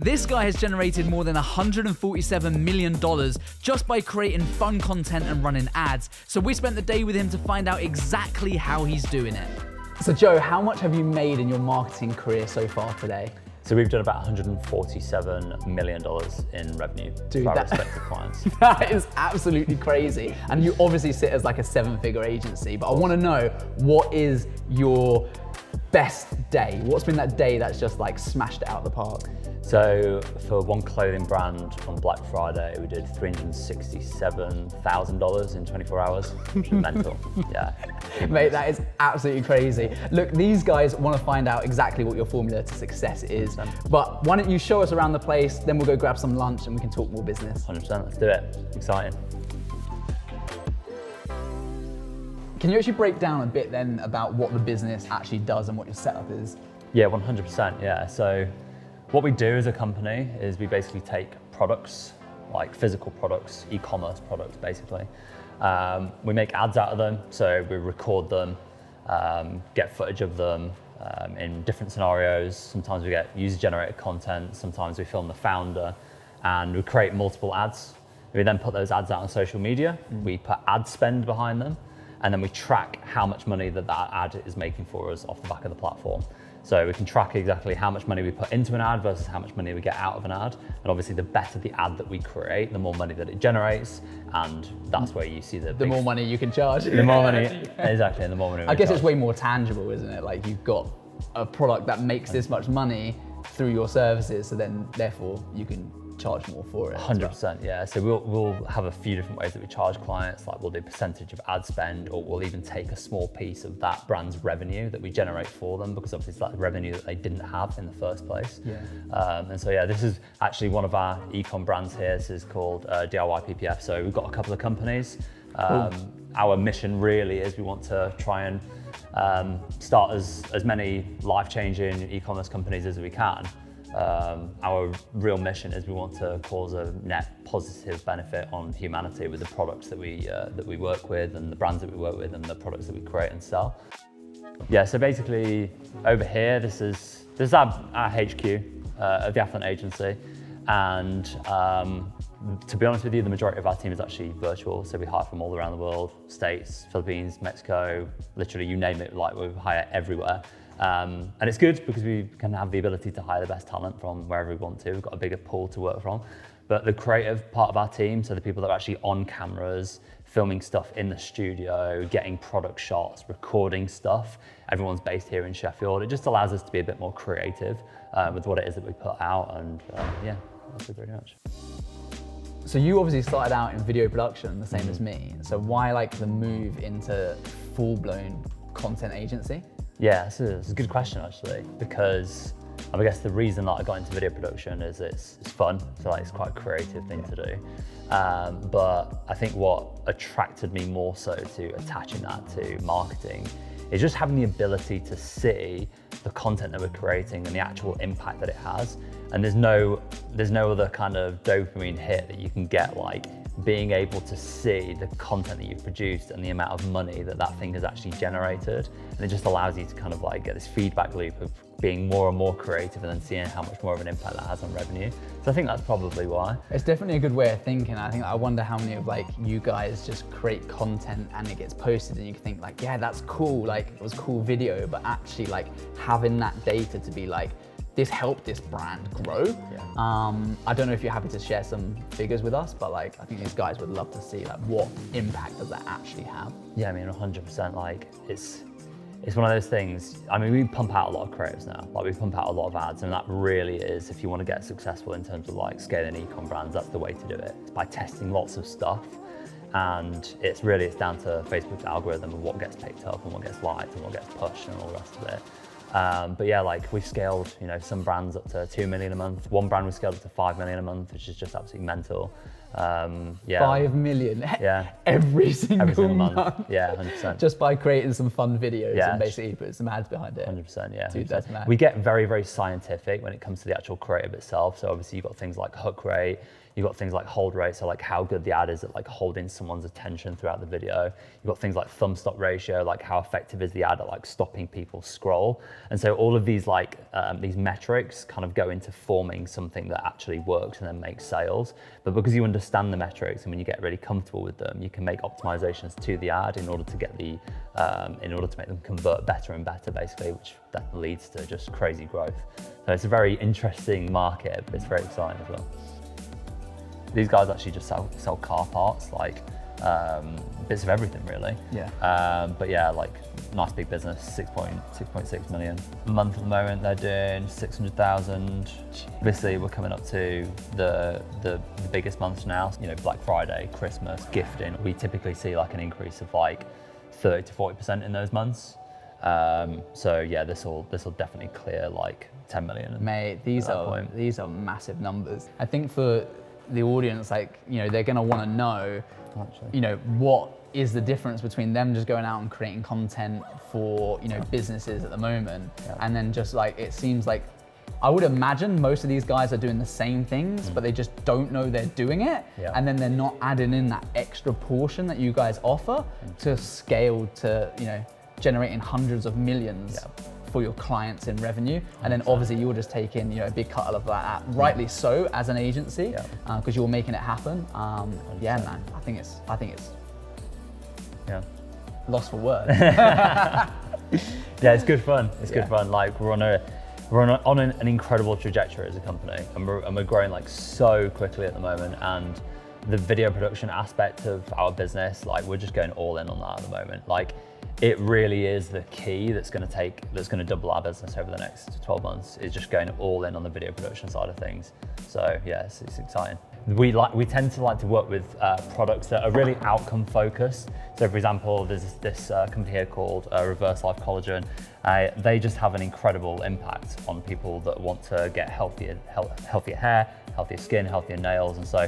This guy has generated more than $147 million just by creating fun content and running ads. So we spent the day with him to find out exactly how he's doing it. So Joe, how much have you made in your marketing career so far today? So we've done about $147 million in revenue for our respective clients. That is absolutely crazy. And you obviously sit as like a 7-figure agency, but I want to know, what is your best day? What's been that day that's just like smashed it out of the park? So for one clothing brand on Black Friday, we did $367,000 in 24 hours, which is mental, yeah. Mate, that is absolutely crazy. Look, these guys want to find out exactly what your formula to success is, 100%. But why don't you show us around the place, then we'll go grab some lunch and we can talk more business. 100%, let's do it, exciting. Can you actually break down a bit then about what the business actually does and what your setup is? Yeah, 100%, yeah. So what we do as a company is we basically take products, like physical products, e-commerce products basically. We make ads out of them, so we record them, get footage of them in different scenarios. Sometimes we get user-generated content, sometimes we film the founder, and we create multiple ads. We then put those ads out on social media, we put ad spend behind them, and then we track how much money that ad is making for us off the back of the platform. So we can track exactly how much money we put into an ad versus how much money we get out of an ad. And obviously the better the ad that we create, the more money that it generates. And that's where you see the more money you can charge. The more money, exactly, and the more money I guess it's way more tangible, isn't it? Like you've got a product that makes this much money through your services, so then therefore you can charge more for it. 100%, yeah. So we'll have a few different ways that we charge clients. Like we'll do percentage of ad spend, or we'll even take a small piece of that brand's revenue that we generate for them, because obviously it's like revenue that they didn't have in the first place. Yeah. And so yeah, this is actually one of our e-com brands here. This is called DIY PPF. So we've got a couple of companies. Our mission really is we want to try and start as many life-changing e-commerce companies as we can. Our real mission is we want to cause a net positive benefit on humanity with the products that we work with, and the brands that we work with, and the products that we create and sell. Yeah, so basically over here, this is our HQ of the Affluent Agency, and to be honest with you, the majority of our team is actually virtual, so we hire from all around the world, States, Philippines, Mexico, literally you name it, like we hire everywhere. And it's good because we can have the ability to hire the best talent from wherever we want to. We've got a bigger pool to work from. But the creative part of our team, so the people that are actually on cameras, filming stuff in the studio, getting product shots, recording stuff, everyone's based here in Sheffield. It just allows us to be a bit more creative with what it is that we put out, and yeah, that's it pretty much. So you obviously started out in video production, the same as me. So why like the move into full-blown content agency? Yeah, it's a good question actually, because I guess the reason that I got into video production is it's fun, so like it's quite a creative thing to do. But I think what attracted me more so to attaching that to marketing is just having the ability to see the content that we're creating and the actual impact that it has. And there's no other kind of dopamine hit that you can get, like being able to see the content that you've produced and the amount of money that that thing has actually generated. And it just allows you to kind of like get this feedback loop of being more and more creative and then seeing how much more of an impact that has on revenue. So I think that's probably why. It's definitely a good way of thinking. I wonder how many of like you guys just create content and it gets posted and you can think like, yeah, that's cool, like it was a cool video, but actually like having that data to be like, this helped this brand grow. Yeah. I don't know if you're happy to share some figures with us, but like I think these guys would love to see like what impact does that actually have. Yeah, I mean 100%. Like it's one of those things. I mean, we pump out a lot of creatives now. Like we pump out a lot of ads, and that really is, if you want to get successful in terms of like scaling e-com brands, that's the way to do it. It's by testing lots of stuff, and it's down to Facebook's algorithm of what gets picked up and what gets liked and what gets pushed and all the rest of it. But yeah, like we've scaled, some brands up to 2 million a month. One brand we scaled up to 5 million a month, which is just absolutely mental. Yeah. 5 million Yeah. every single month. Yeah, 100%. Just by creating some fun videos Yeah. and basically put some ads behind it. 100%, yeah. Dude, 100%. that's mad. We get very, very scientific when it comes to the actual creative itself. So obviously you've got things like hook rate, you've got things like hold rate, so like how good the ad is at like holding someone's attention throughout the video. You've got things like thumb stop ratio, like how effective is the ad at like stopping people scroll. And so all of these like these metrics kind of go into forming something that actually works and then makes sales. But because you understand the metrics and when you get really comfortable with them, you can make optimizations to the ad in order to get the in order to make them convert better and better, basically, which that leads to just crazy growth. So it's a very interesting market, but it's very exciting as well. These guys actually just sell car parts, like bits of everything really. Yeah. But yeah, like nice big business, 6.6 million a month at the moment. They're doing 600,000. Obviously, we're coming up to the biggest months now. You know, Black Friday, Christmas, gifting. We typically see like an increase of like 30 to 40% in those months. So yeah, this will definitely clear like 10 million. Mate, these are massive numbers. I think for the audience, like, you know, they're gonna want to know, you know, what is the difference between them just going out and creating content for, you know, businesses at the moment, and then just like, it seems like, I would imagine most of these guys are doing the same things, but they just don't know they're doing it, and then they're not adding in that extra portion that you guys offer to scale to, you know, generating hundreds of millions for your clients in revenue. And then obviously you're just taking, you know, a big cut of that, rightly so, as an agency, because you're making it happen. Yeah, man, I think it's lost for words. Yeah, it's good fun. It's good fun. Like we're on an incredible trajectory as a company, and we're growing like so quickly at the moment. And the video production aspect of our business, like we're just going all in on that at the moment. Like it really is the key that's going to double our business over the next 12 months, is just going all in on the video production side of things. So yeah, it's exciting. We tend to like to work with products that are really outcome focused. So for example, there's this company here called Reverse Life Collagen. They just have an incredible impact on people that want to get healthier hair, healthier skin, healthier nails. And so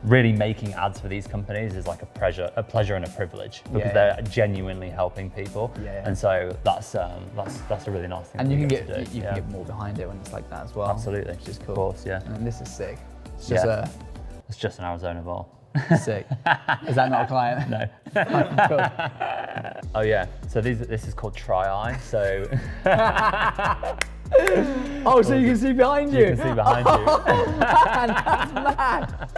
really making ads for these companies is like a pleasure and a privilege, because they're genuinely helping people. And so that's a really nice thing. And you can get more behind it when it's like that as well. Absolutely, which is cool. Of course, yeah. And this is sick. It's just it's just an Arizona ball. Sick. Is that not a client? No. Oh yeah. So this is called Tri-Eye. So. Oh, so you can see behind you. You can see behind you. Man, that's mad.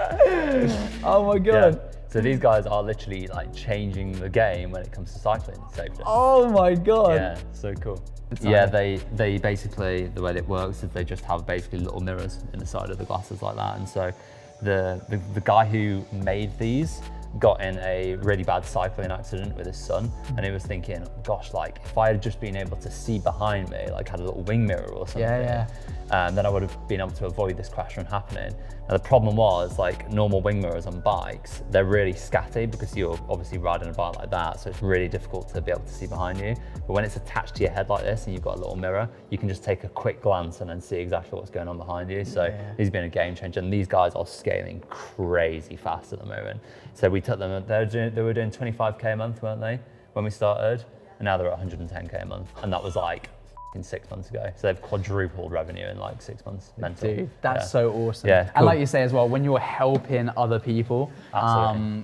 Oh my god. Yeah. So these guys are literally like changing the game when it comes to cycling safety. Oh my god. Yeah, so cool. Yeah, they basically, the way it works is they just have basically little mirrors in the side of the glasses like that. And so the guy who made these got in a really bad cycling accident with his son, and he was thinking, gosh, like if I had just been able to see behind me, like had a little wing mirror or something, then I would have been able to avoid this crash from happening. Now the problem was, like normal wing mirrors on bikes, they're really scatty because you're obviously riding a bike like that, so it's really difficult to be able to see behind you. But when it's attached to your head like this and you've got a little mirror, you can just take a quick glance and then see exactly what's going on behind you. So he's been a game changer, and these guys are scaling crazy fast at the moment. So we took them, they were doing 25K a month, weren't they, when we started? And now they're at 110K a month. And that was like in 6 months ago. So they've quadrupled revenue in like 6 months. Mental. Dude, that's so awesome. Yeah, cool. And like you say as well, when you're helping other people,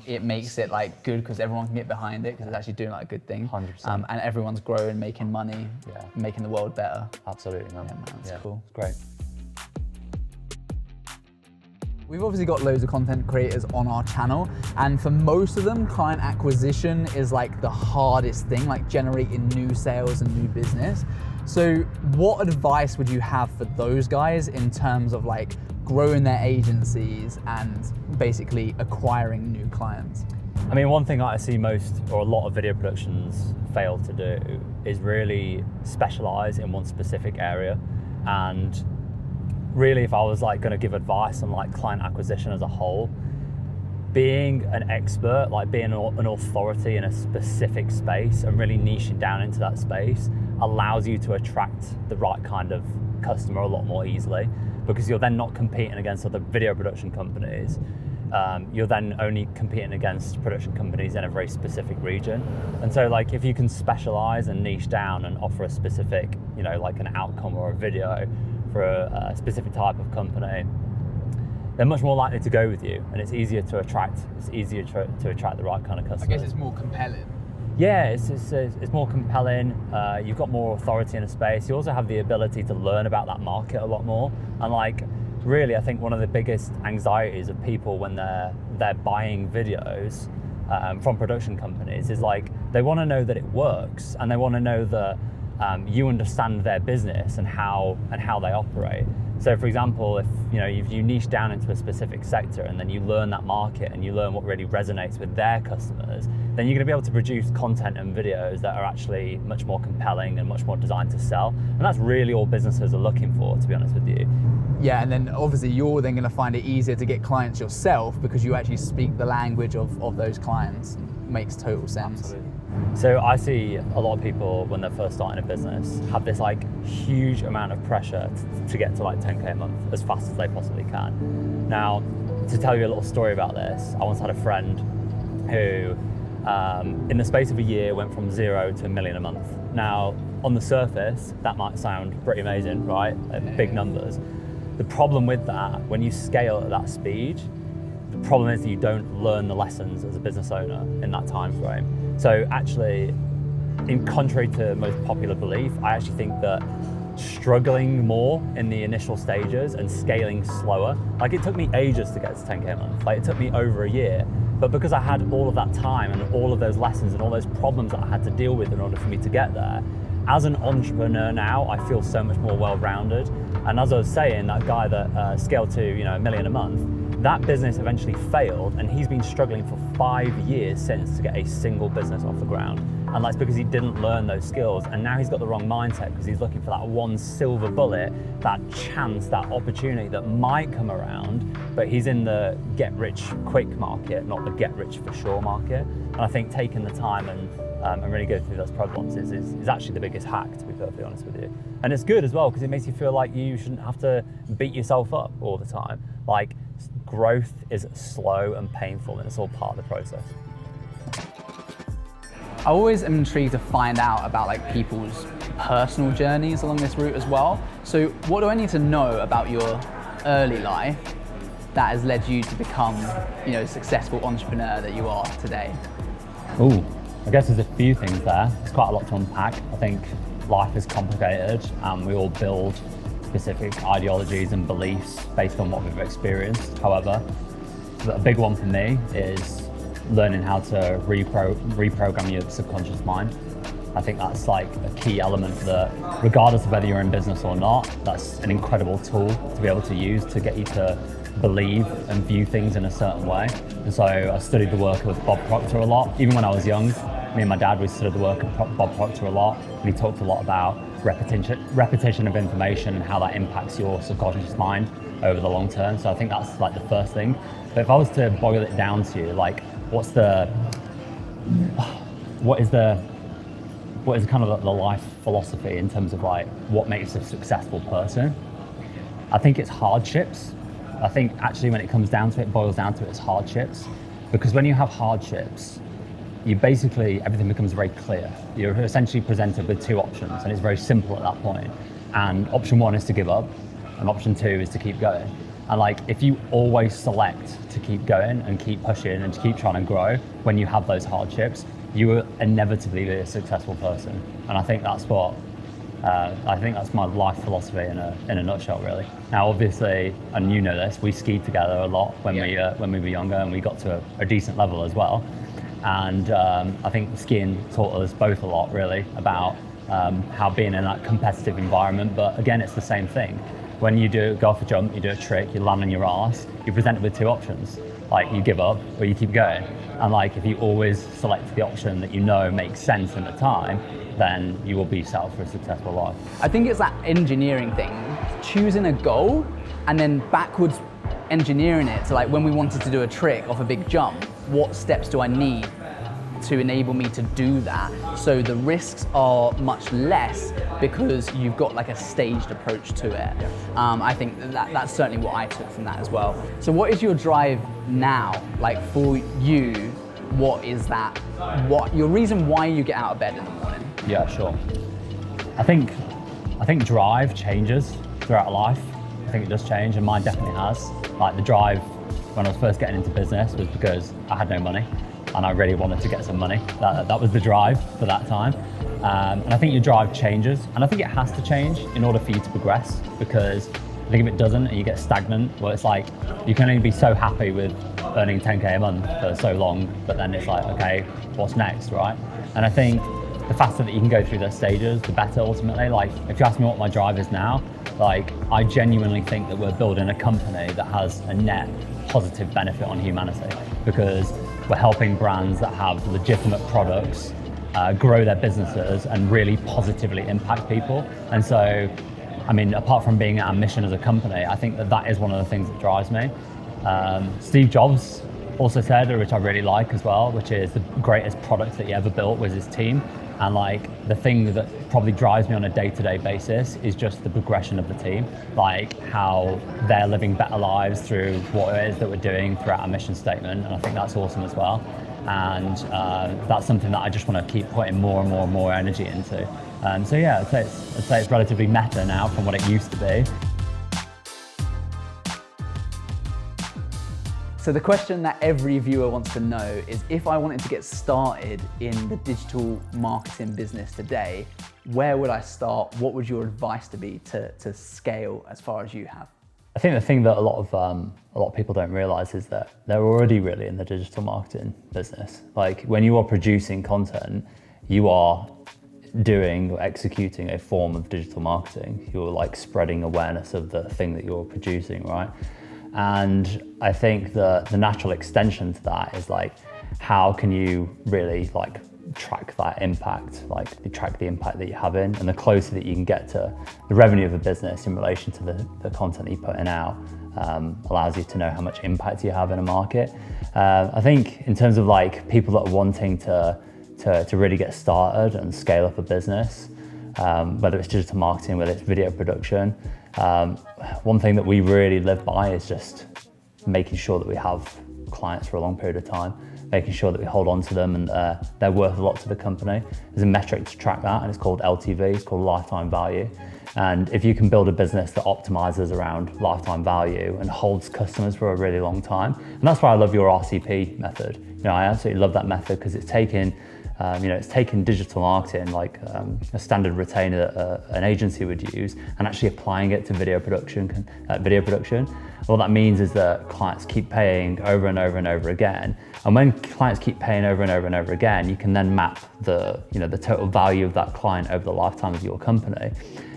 it makes it like good because everyone can get behind it because it's actually doing like a good thing. 100%. And everyone's growing, making money, making the world better. Absolutely, man. Yeah, man, that's cool. It's great. We've obviously got loads of content creators on our channel, and for most of them, client acquisition is like the hardest thing, like generating new sales and new business. So what advice would you have for those guys in terms of like growing their agencies and basically acquiring new clients? I mean, one thing I see most, or a lot of video productions fail to do, is really specialize in one specific area. And really, if I was like going to give advice on like client acquisition as a whole, being an expert, like being an authority in a specific space and really niching down into that space allows you to attract the right kind of customer a lot more easily, because you're then not competing against other video production companies you're then only competing against production companies in a very specific region. And so like if you can specialize and niche down and offer a specific, you know, like an outcome or a video for a specific type of company, they're much more likely to go with you, and it's easier to attract the right kind of customer. I guess it's more compelling. Yeah, it's more compelling. You've got more authority in a space. You also have the ability to learn about that market a lot more. And like, really, I think one of the biggest anxieties of people when they're buying videos from production companies is like they want to know that it works, and they want to know that you understand their business and how they operate. So for example, if you niche down into a specific sector and then you learn that market and you learn what really resonates with their customers, then you're going to be able to produce content and videos that are actually much more compelling and much more designed to sell. And that's really all businesses are looking for, to be honest with you. Yeah, and then obviously you're then going to find it easier to get clients yourself because you actually speak the language of those clients. Makes total sense. Absolutely. So I see a lot of people when they're first starting a business have this like huge amount of pressure to get to like 10K a month as fast as they possibly can. Now, to tell you a little story about this, I once had a friend who in the space of a year went from 0 to $1 million a month. Now, on the surface, that might sound pretty amazing, right? Big numbers. The problem with that, when you scale at that speed, the problem is that you don't learn the lessons as a business owner in that time frame. So actually, in contrary to most popular belief, I actually think that struggling more in the initial stages and scaling slower, like it took me ages to get to 10K a month. Like it took me over a year, but because I had all of that time and all of those lessons and all those problems that I had to deal with in order for me to get there, as an entrepreneur now, I feel so much more well-rounded. And as I was saying, that guy that scaled to $1 million a month, that business eventually failed, and he's been struggling for 5 years since to get a single business off the ground. And that's because he didn't learn those skills, and now he's got the wrong mindset because he's looking for that one silver bullet, that chance, that opportunity that might come around, but he's in the get rich quick market, not the get rich for sure market. And I think taking the time and really go through those problems is actually the biggest hack, to be perfectly honest with you. And it's good as well because it makes you feel like you shouldn't have to beat yourself up all the time. Like, growth is slow and painful, and it's all part of the process. I always am intrigued to find out about like people's personal journeys along this route as well. So what do I need to know about your early life that has led you to become, the successful entrepreneur that you are today? Ooh, I guess there's a few things there. There's quite a lot to unpack. I think life is complicated, and we all build specific ideologies and beliefs based on what we've experienced. However, a big one for me is learning how to reprogram your subconscious mind. I think that's like a key element that, regardless of whether you're in business or not, that's an incredible tool to be able to use to get you to believe and view things in a certain way. And so I studied the work of Bob Proctor a lot. Even when I was young, me and my dad, we studied the work of Bob Proctor a lot, and he talked a lot about repetition of information and how that impacts your subconscious mind over the long term. So I think that's like the first thing. But if I was to boil it down to like, what is kind of the life philosophy in terms of like what makes a successful person? I think it's hardships. I think actually when it comes down to it, boils down to it, it's hardships. Because when you have hardships, everything becomes very clear. You're essentially presented with two options, and it's very simple at that point. And option one is to give up, and option two is to keep going. And like, if you always select to keep going and keep pushing and to keep trying to grow when you have those hardships, you will inevitably be a successful person. And I think that's that's my life philosophy in a nutshell, really. Now, obviously, and you know this, we skied together a lot when we were younger, and we got to a decent level as well. And I think skiing taught us both a lot, really, about how being in that competitive environment. But again, it's the same thing. When you go off a jump, you do a trick, you land on your ass, you're presented with two options. Like, you give up or you keep going. And like, if you always select the option that you know makes sense in the time, then you will be set up for a successful life. I think it's that engineering thing, choosing a goal and then backwards engineering it. So like when we wanted to do a trick off a big jump, what steps do I need to enable me to do that. So the risks are much less because you've got like a staged approach to it. I think that's certainly what I took from that as well. So what is your drive now? Like for you, what is that? What your reason why you get out of bed in the morning? Yeah, sure. I think drive changes throughout life. I think it does change, and mine definitely has. Like the drive when I was first getting into business was because I had no money and I really wanted to get some money. That was the drive for that time. And I think your drive changes, and I think it has to change in order for you to progress, because I think if it doesn't and you get stagnant, well, it's like you can only be so happy with earning 10K a month for so long, but then it's like, okay, what's next, right? And I think the faster that you can go through those stages, the better ultimately. Like if you ask me what my drive is now, like I genuinely think that we're building a company that has a net positive benefit on humanity, because we're helping brands that have legitimate products grow their businesses and really positively impact people. And so, I mean, apart from being our mission as a company, I think that is one of the things that drives me. Steve Jobs also said, which I really like as well, which is the greatest product that he ever built was his team. And like the thing that probably drives me on a day-to-day basis is just the progression of the team, like how they're living better lives through what it is that we're doing throughout our mission statement. And I think that's awesome as well. And that's something that I just want to keep putting more and more and more energy into. So yeah, I'd say it's relatively meta now from what it used to be. So the question that every viewer wants to know is, if I wanted to get started in the digital marketing business today, where would I start? What would your advice to be to scale as far as you have? I think the thing that a lot of people don't realize is that they're already really in the digital marketing business. Like when you are producing content, you are doing or executing a form of digital marketing. You're like spreading awareness of the thing that you're producing, right? And I think the natural extension to that is like, how can you really like track that impact, like you track the impact that you're having, and the closer that you can get to the revenue of a business in relation to the content that you're putting out allows you to know how much impact you have in a market. I think in terms of like people that are wanting to really get started and scale up a business, whether it's digital marketing, whether it's video production, one thing that we really live by is just making sure that we have clients for a long period of time, making sure that we hold on to them and they're worth a lot to the company. There's a metric to track that, and it's called LTV, it's called lifetime value. And if you can build a business that optimizes around lifetime value and holds customers for a really long time, and that's why I love your RCP method. You know, I absolutely love that method because it's taken digital marketing, like a standard retainer that an agency would use, and actually applying it to video production. What that means is that clients keep paying over and over and over again. And when clients keep paying over and over and over again, you can then map the total value of that client over the lifetime of your company.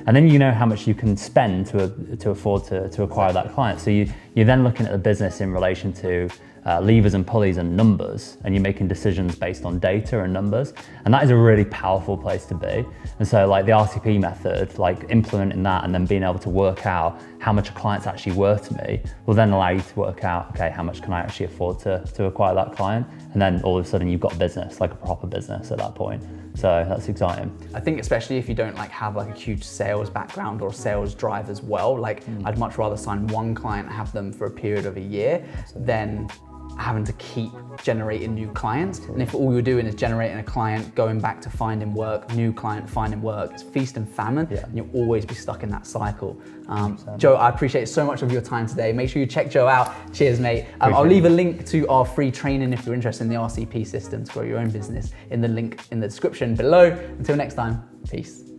And then you know how much you can spend to afford to acquire that client. So you're then looking at the business in relation to levers and pulleys and numbers, and you're making decisions based on data and numbers, and that is a really powerful place to be. And so like the RCP method, like implementing that and then being able to work out how much a client's actually worth to me will then allow you to work out, okay, how much can I actually afford to acquire that client? And then all of a sudden you've got business, like a proper business at that point. So that's exciting. I think especially if you don't like have like a huge sales background or sales drive as well, like I'd much rather sign one client and have them for a period of a year than having to keep generating new clients. And if all you're doing is generating a client, going back to finding work, new client, finding work, it's feast and famine, and you'll always be stuck in that cycle. Joe, I appreciate so much of your time today. Make sure you check Joe out. Cheers, mate. I'll leave a link to our free training if you're interested in the RCP system to grow your own business in the link in the description below. Until next time, peace.